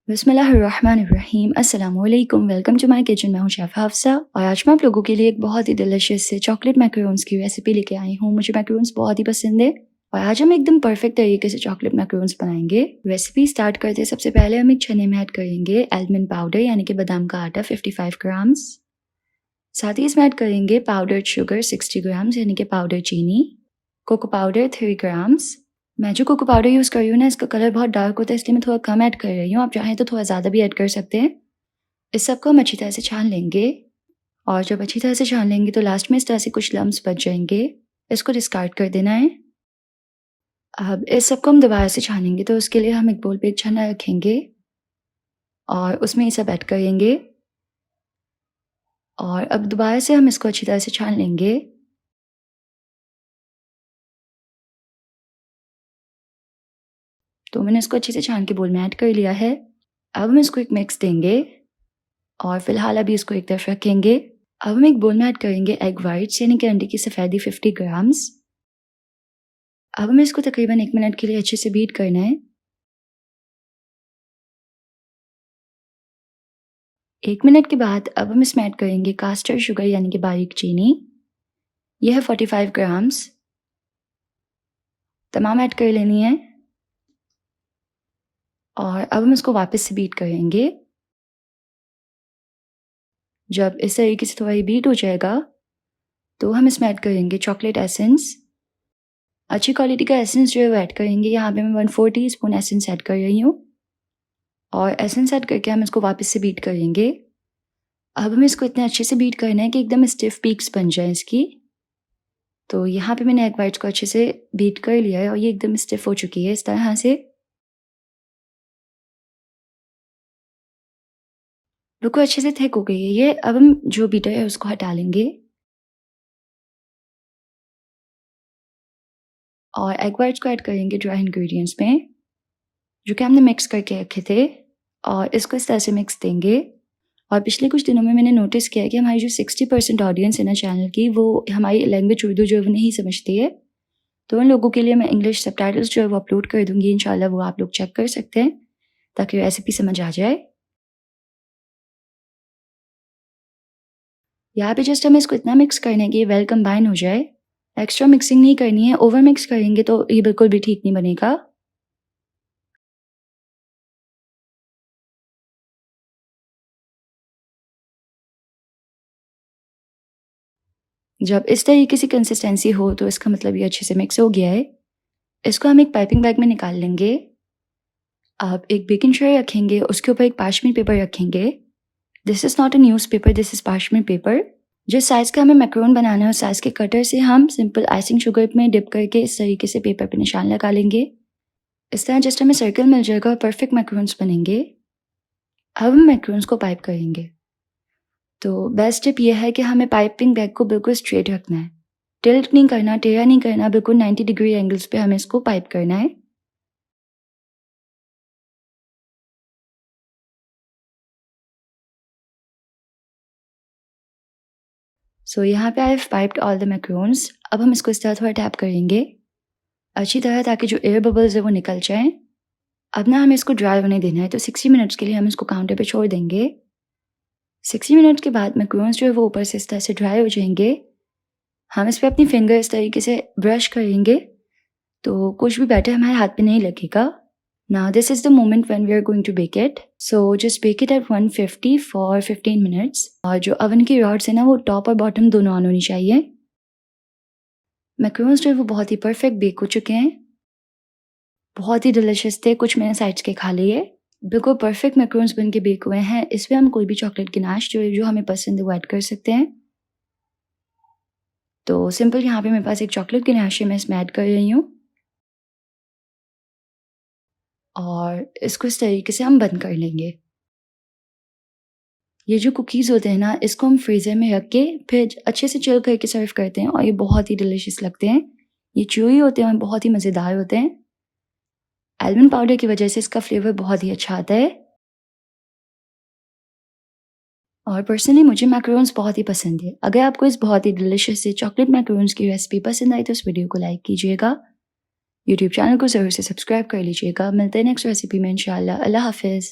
बिस्मिल्लाहिर्रहमानिर्रहीम अस्सलामुअलैकुम। Welcome to my kitchen. मैं हूँ शेफ़ हफ्सा और आज मैं आप लोगों के लिए एक बहुत ही डिलिशियस से चॉकलेट मैकरोन्स की रेसिपी लेके आई हूँ। मुझे मैकरोन्स बहुत ही पसंद है और आज हम एकदम परफेक्ट तरीके से चॉकलेट मैकरोन्स बनाएंगे। रेसिपी स्टार्ट करते हैं। सबसे पहले हम एक चने में ऐड करेंगे आलमंड पाउडर यानी कि बादाम का आटा 55 ग्राम्स। साथ ही इसमें ऐड करेंगे पाउडर्ड शुगर 60 ग्राम्स यानी कि पाउडर चीनी, कोको पाउडर 3 ग्राम्स। मैं जो कोको पाउडर यूज़ कर रही हूँ ना, इसका कलर बहुत डार्क होता है इसलिए मैं थोड़ा कम ऐड कर रही हूँ। आप चाहें तो थोड़ा ज़्यादा भी ऐड कर सकते हैं। इस सबको हम अच्छी तरह से छान लेंगे और जब अच्छी तरह से छान लेंगे तो लास्ट में इस तरह से कुछ लम्स बच जाएंगे, इसको डिस्कार्ड कर देना है। अब इस सबको हम दोबारा से छानेंगे तो उसके लिए हम एक बोल पे एक छन्ना रखेंगे और उसमें ये सब ऐड करेंगे और अब दोबारा से हम इसको अच्छी तरह से छान लेंगे। तो मैंने इसको अच्छे से छान के बोल में ऐड कर लिया है। अब हम इसको एक मिक्स देंगे और फिलहाल अभी इसको एक तरफ रखेंगे। अब हम एक बोल में ऐड करेंगे एग वाइट्स यानी कि अंडे की सफ़ेदी 50 ग्राम्स। अब हमें इसको तकरीबन 1 मिनट के लिए अच्छे से बीट करना है। 1 मिनट के बाद अब हम इसमें ऐड करेंगे कास्टर शुगर यानी कि बारीक चीनी। यह है 45 ग्राम्स। तमाम ऐड कर लेनी है और अब हम इसको वापस से बीट करेंगे। जब इस तरीके से थोड़ा बीट हो जाएगा तो हम इसमें ऐड करेंगे चॉकलेट एसेंस। अच्छी क्वालिटी का एसेंस जो है वो ऐड करेंगे। यहाँ पे मैं 1/4 टीस्पून एसेंस ऐड कर रही हूँ और एसेंस ऐड करके हम इसको वापस से बीट करेंगे। अब हमें इसको इतने अच्छे से बीट करना है कि एकदम स्टिफ पीक्स बन जाए इसकी। तो यहाँ पे मैंने एग वाइट्स को अच्छे से बीट कर लिया है और ये एकदम स्टिफ हो चुकी है इस तरह से। बिल्कुल अच्छे से थिक हो गई है ये। अब हम जो बीटर है उसको हटा लेंगे और एग वाइट्स को ऐड करेंगे ड्राई इंग्रेडिएंट्स में जो कि हमने मिक्स करके रखे थे और इसको इस तरह से मिक्स देंगे। और पिछले कुछ दिनों में मैंने नोटिस किया है कि हमारी जो 60% ऑडियंस है ना चैनल की, वो हमारी लैंग्वेज उर्दू जो है वो नहीं समझती है। तो उन लोगों के लिए मैं इंग्लिश सबटाइटल्स जो है वो अपलोड कर दूंगी इंशाल्लाह, वो आप लोग चेक कर सकते हैं ताकि रेसिपी समझ आ जाए। यहाँ पे जस्ट हमें इसको इतना मिक्स करना है कि ये वेल कंबाइन हो जाए। एक्स्ट्रा मिक्सिंग नहीं करनी है, ओवर मिक्स करेंगे तो ये बिल्कुल भी ठीक नहीं बनेगा। जब इस तरीके की कंसिस्टेंसी हो तो इसका मतलब ये अच्छे से मिक्स हो गया है। इसको हम एक पाइपिंग बैग में निकाल लेंगे। अब एक बेकिंग ट्रे रखेंगे, उसके ऊपर एक पार्चमेंट पेपर रखेंगे। This is not a news paper, this is parchment paper. जिस साइज़ का हमें मैक्रोन बनाना है उस साइज़ के कटर से हम सिंपल आइसिंग शुगर में डिप करके इस तरीके से पेपर पे निशान लगा लेंगे। इस तरह जस्ट हमें सर्कल मिल जाएगा और परफेक्ट मैक्रोन्स बनेंगे। अब हम मैक्रोन्स को पाइप करेंगे। तो बेस्ट टिप यह है कि हमें पाइपिंग बैग को बिल्कुल स्ट्रेट रखना है, टिल्ट नहीं करना, टेढ़ा नहीं करना, बिल्कुल 90 डिग्री एंगल्स पे हमें इसको पाइप करना है। सो यहाँ पे I have piped all the macros. अब हम इसको इस तरह थोड़ा टैप करेंगे अच्छी तरह ताकि जो एयर बबल्स है वो निकल जाएं। अब ना हमें इसको ड्राई होने देना है तो 60 मिनट्स के लिए हम इसको काउंटर पे छोड़ देंगे। 60 मिनट्स के बाद मैक्रोन्स जो है वो ऊपर से इस तरह से ड्राई हो जाएंगे। हम इस पर अपनी फिंगर इस तरीके से ब्रश करेंगे तो कुछ भी बैटर हमारे हाथ पे नहीं लगेगा। Now this is the moment when we are going to bake it. So just bake it at 150 for 15 minutes. और जो ओवन की रॉड्स है ना वो टॉप और बॉटम दोनों ऑन होनी चाहिए। मैक्रोन्स जो है वो बहुत ही परफेक्ट बेक हो चुके हैं, बहुत ही डिलिशियस थे। कुछ मैंने साइड्स के खा लिए। बिल्कुल परफेक्ट मैक्रोन्स बन के बेक हुए हैं। इसमें हम कोई भी चॉकलेट गिनाश जो हमें पसंद है वो ऐड कर सकते हैं। तो सिंपल यहाँ पे मेरे पास एक चॉकलेट गिनाश है, मैं इसमें ऐड कर रही हूँ और इसको इस तरीके से हम बंद कर लेंगे। ये जो कुकीज़ होते हैं ना, इसको हम फ्रीज़र में रख के फिर अच्छे से चिल करके सर्व करते हैं और ये बहुत ही डिलिशियस लगते हैं। ये च्यूई होते हैं और बहुत ही मज़ेदार होते हैं। आलमंड पाउडर की वजह से इसका फ्लेवर बहुत ही अच्छा आता है और पर्सनली मुझे मैकरोन्स बहुत ही पसंद है। अगर आपको इस बहुत ही डिलिशियस से चॉकलेट मैकरोन्स की रेसिपी पसंद आई तो इस वीडियो को लाइक कीजिएगा, यूट्यूब चैनल को ज़रूर से सब्सक्राइब कर लीजिएगा। मिलते हैं नेक्स्ट रेसिपी में इंशाल्लाह। अल्लाह हाफिज़।